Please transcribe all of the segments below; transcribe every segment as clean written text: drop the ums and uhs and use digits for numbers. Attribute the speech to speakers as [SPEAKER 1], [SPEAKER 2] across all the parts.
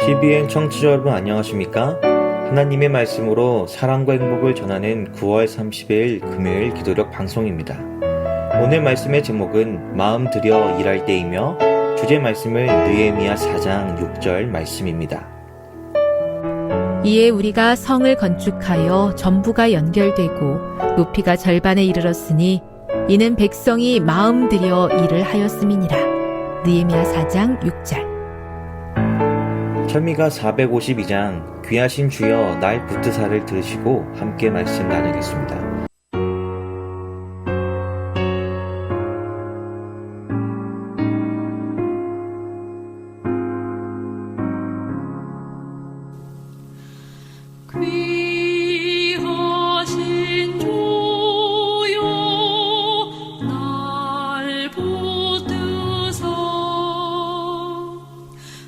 [SPEAKER 1] TVN 청취자 여러분 안녕하십니까? 하나님의 말씀으로 사랑과 행복을 전하는 9월 30일 금요일 기도력 방송입니다. 오늘 말씀의 제목은 마음 들여 일할 때이며 주제 말씀은 느헤미야 4장 6절 말씀입니다.
[SPEAKER 2] 이에 우리가 성을 건축하여 전부가 연결되고 높이가 절반에 이르렀으니 이는 백성이 마음 들여 일을 하였음이니라. 느헤미야 4장 6절.
[SPEAKER 1] 철미가 452장 귀하신 주여 날 붙드사를 들으시고 함께 말씀 나누겠습니다.
[SPEAKER 3] 귀하신 주여 날 붙드사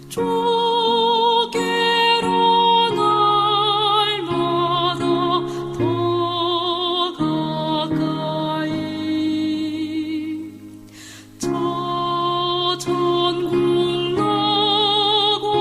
[SPEAKER 3] 주께로 날마다 더 가까이 저 천국 나곧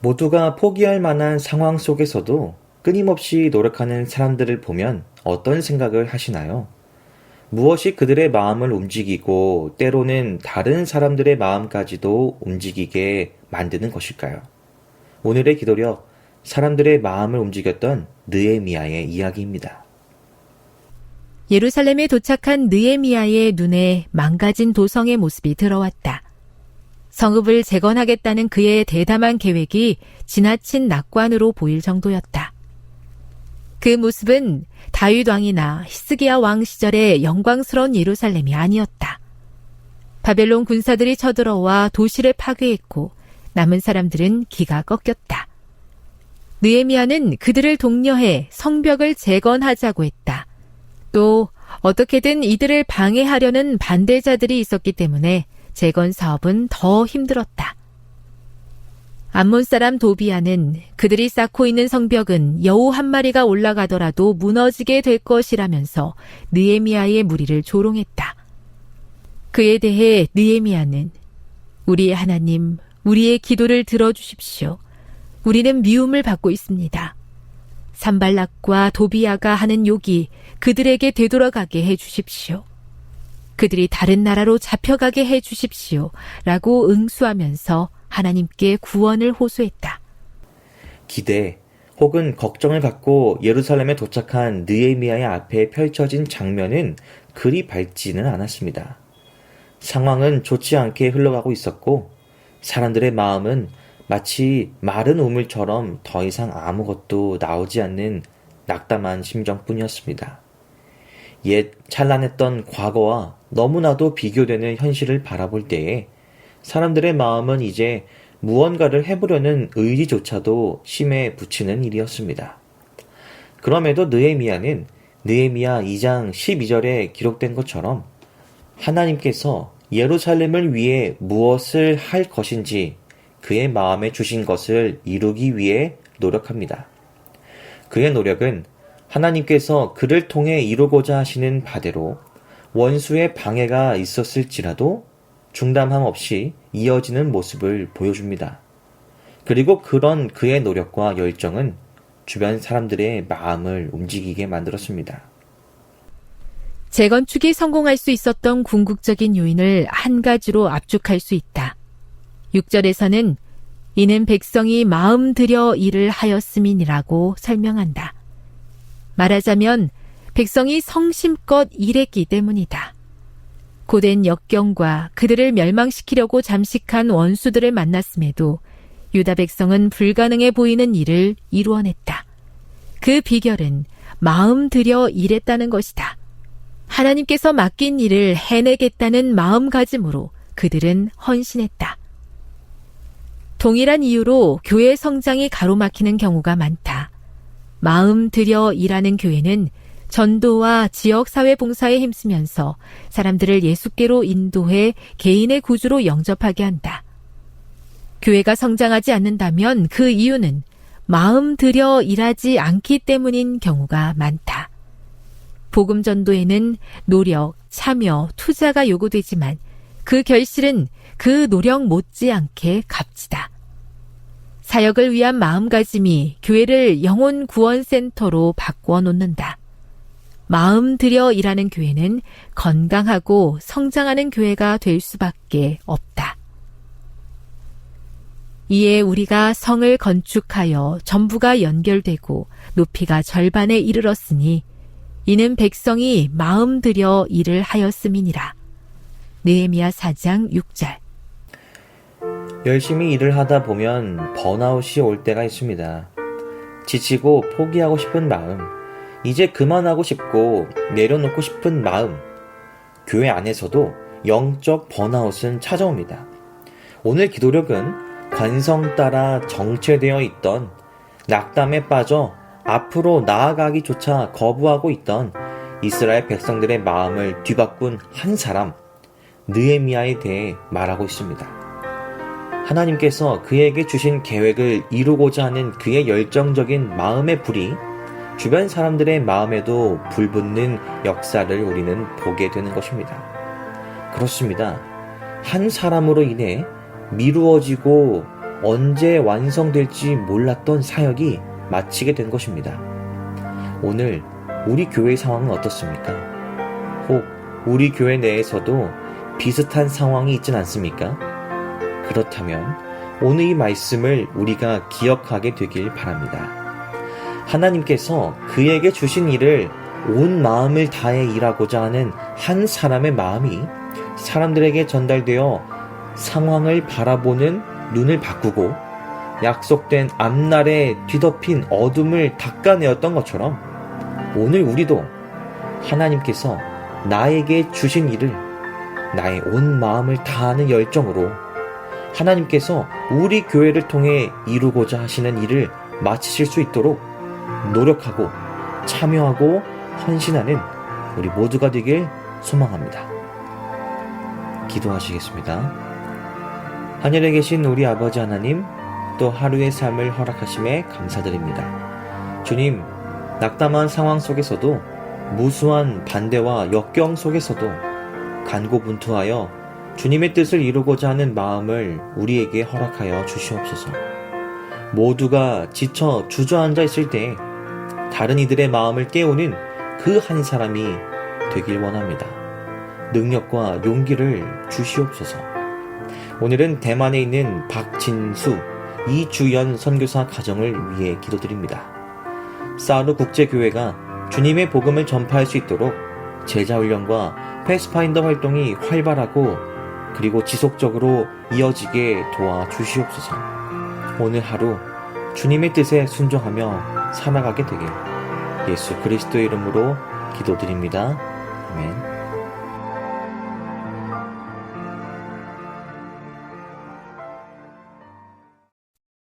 [SPEAKER 1] 모두가 포기할 만한 상황 속에서도 끊임없이 노력하는 사람들을 보면 어떤 생각을 하시나요? 무엇이 그들의 마음을 움직이고 때로는 다른 사람들의 마음까지도 움직이게 만드는 것일까요? 오늘의 기도력, 사람들의 마음을 움직였던 느헤미야의 이야기입니다.
[SPEAKER 2] 예루살렘에 도착한 느헤미야의 눈에 망가진 도성의 모습이 들어왔다. 성읍을 재건하겠다는 그의 대담한 계획이 지나친 낙관으로 보일 정도였다. 그 모습은 다윗 왕이나 히스기야 왕 시절의 영광스러운 예루살렘이 아니었다. 바벨론 군사들이 쳐들어와 도시를 파괴했고 남은 사람들은 기가 꺾였다. 느헤미야는 그들을 독려해 성벽을 재건하자고 했다. 또 어떻게든 이들을 방해하려는 반대자들이 있었기 때문에 재건 사업은 더 힘들었다. 암몬 사람 도비아는 그들이 쌓고 있는 성벽은 여우 한 마리가 올라가더라도 무너지게 될 것이라면서 느헤미야의 무리를 조롱했다. 그에 대해 느헤미야는 우리의 하나님, 우리의 기도를 들어주십시오. 우리는 미움을 받고 있습니다. 산발락과 도비아가 하는 욕이 그들에게 되돌아가게 해주십시오. 그들이 다른 나라로 잡혀가게 해주십시오. 라고 응수하면서 하나님께 구원을 호소했다.
[SPEAKER 1] 기대 혹은 걱정을 갖고 예루살렘에 도착한 느헤미야의 앞에 펼쳐진 장면은 그리 밝지는 않았습니다. 상황은 좋지 않게 흘러가고 있었고 사람들의 마음은 마치 마른 우물처럼 더 이상 아무것도 나오지 않는 낙담한 심정뿐이었습니다. 옛 찬란했던 과거와 너무나도 비교되는 현실을 바라볼 때에 사람들의 마음은 이제 무언가를 해보려는 의지조차도 심에 부치는 일이었습니다. 그럼에도 느헤미야는 느헤미야 2장 12절에 기록된 것처럼 하나님께서 예루살렘을 위해 무엇을 할 것인지 그의 마음에 주신 것을 이루기 위해 노력합니다. 그의 노력은 하나님께서 그를 통해 이루고자 하시는 바대로 원수의 방해가 있었을지라도 중단함 없이 이어지는 모습을 보여줍니다. 그리고 그런 그의 노력과 열정은 주변 사람들의 마음을 움직이게 만들었습니다.
[SPEAKER 2] 재건축이 성공할 수 있었던 궁극적인 요인을 한 가지로 압축할 수 있다. 6절에서는 이는 백성이 마음 들여 일을 하였음이니라고 설명한다. 말하자면 백성이 성심껏 일했기 때문이다. 고된 역경과 그들을 멸망시키려고 잠식한 원수들을 만났음에도 유다 백성은 불가능해 보이는 일을 이루어냈다. 그 비결은 마음 들여 일했다는 것이다. 하나님께서 맡긴 일을 해내겠다는 마음가짐으로 그들은 헌신했다. 동일한 이유로 교회 성장이 가로막히는 경우가 많다. 마음 들여 일하는 교회는 전도와 지역사회 봉사에 힘쓰면서 사람들을 예수께로 인도해 개인의 구주로 영접하게 한다. 교회가 성장하지 않는다면 그 이유는 마음 들여 일하지 않기 때문인 경우가 많다. 복음 전도에는 노력, 참여, 투자가 요구되지만 그 결실은 그 노력 못지않게 값지다. 사역을 위한 마음가짐이 교회를 영혼 구원센터로 바꾸어 놓는다. 마음 들여 일하는 교회는 건강하고 성장하는 교회가 될 수밖에 없다. 이에 우리가 성을 건축하여 전부가 연결되고 높이가 절반에 이르렀으니 이는 백성이 마음 들여 일을 하였음이니라. 느헤미야 4장 6절.
[SPEAKER 1] 열심히 일을 하다 보면 번아웃이 올 때가 있습니다. 지치고 포기하고 싶은 마음, 이제 그만하고 싶고 내려놓고 싶은 마음, 교회 안에서도 영적 번아웃은 찾아옵니다. 오늘 기도력은 관성 따라 정체되어 있던, 낙담에 빠져 앞으로 나아가기조차 거부하고 있던 이스라엘 백성들의 마음을 뒤바꾼 한 사람, 느헤미야에 대해 말하고 있습니다. 하나님께서 그에게 주신 계획을 이루고자 하는 그의 열정적인 마음의 불이 주변 사람들의 마음에도 불붙는 역사를 우리는 보게 되는 것입니다. 그렇습니다. 한 사람으로 인해 미루어지고 언제 완성될지 몰랐던 사역이 마치게 된 것입니다. 오늘 우리 교회 상황은 어떻습니까? 혹 우리 교회 내에서도 비슷한 상황이 있진 않습니까? 그렇다면 오늘 이 말씀을 우리가 기억하게 되길 바랍니다. 하나님께서 그에게 주신 일을 온 마음을 다해 일하고자 하는 한 사람의 마음이 사람들에게 전달되어 상황을 바라보는 눈을 바꾸고 약속된 앞날에 뒤덮인 어둠을 닦아내었던 것처럼 오늘 우리도 하나님께서 나에게 주신 일을 나의 온 마음을 다하는 열정으로 하나님께서 우리 교회를 통해 이루고자 하시는 일을 마치실 수 있도록 노력하고 참여하고 헌신하는 우리 모두가 되길 소망합니다. 기도하시겠습니다. 하늘에 계신 우리 아버지 하나님, 또 하루의 삶을 허락하심에 감사드립니다. 주님, 낙담한 상황 속에서도 무수한 반대와 역경 속에서도 간고분투하여 주님의 뜻을 이루고자 하는 마음을 우리에게 허락하여 주시옵소서. 모두가 지쳐 주저앉아 있을 때 다른 이들의 마음을 깨우는 그 한 사람이 되길 원합니다. 능력과 용기를 주시옵소서. 오늘은 대만에 있는 박진수, 이주연 선교사 가정을 위해 기도드립니다. 사르 국제교회가 주님의 복음을 전파할 수 있도록 제자훈련과 패스파인더 활동이 활발하고 그리고 지속적으로 이어지게 도와주시옵소서. 오늘 하루 주님의 뜻에 순종하며 살아가게 되길 예수 그리스도의 이름으로 기도드립니다. 아멘.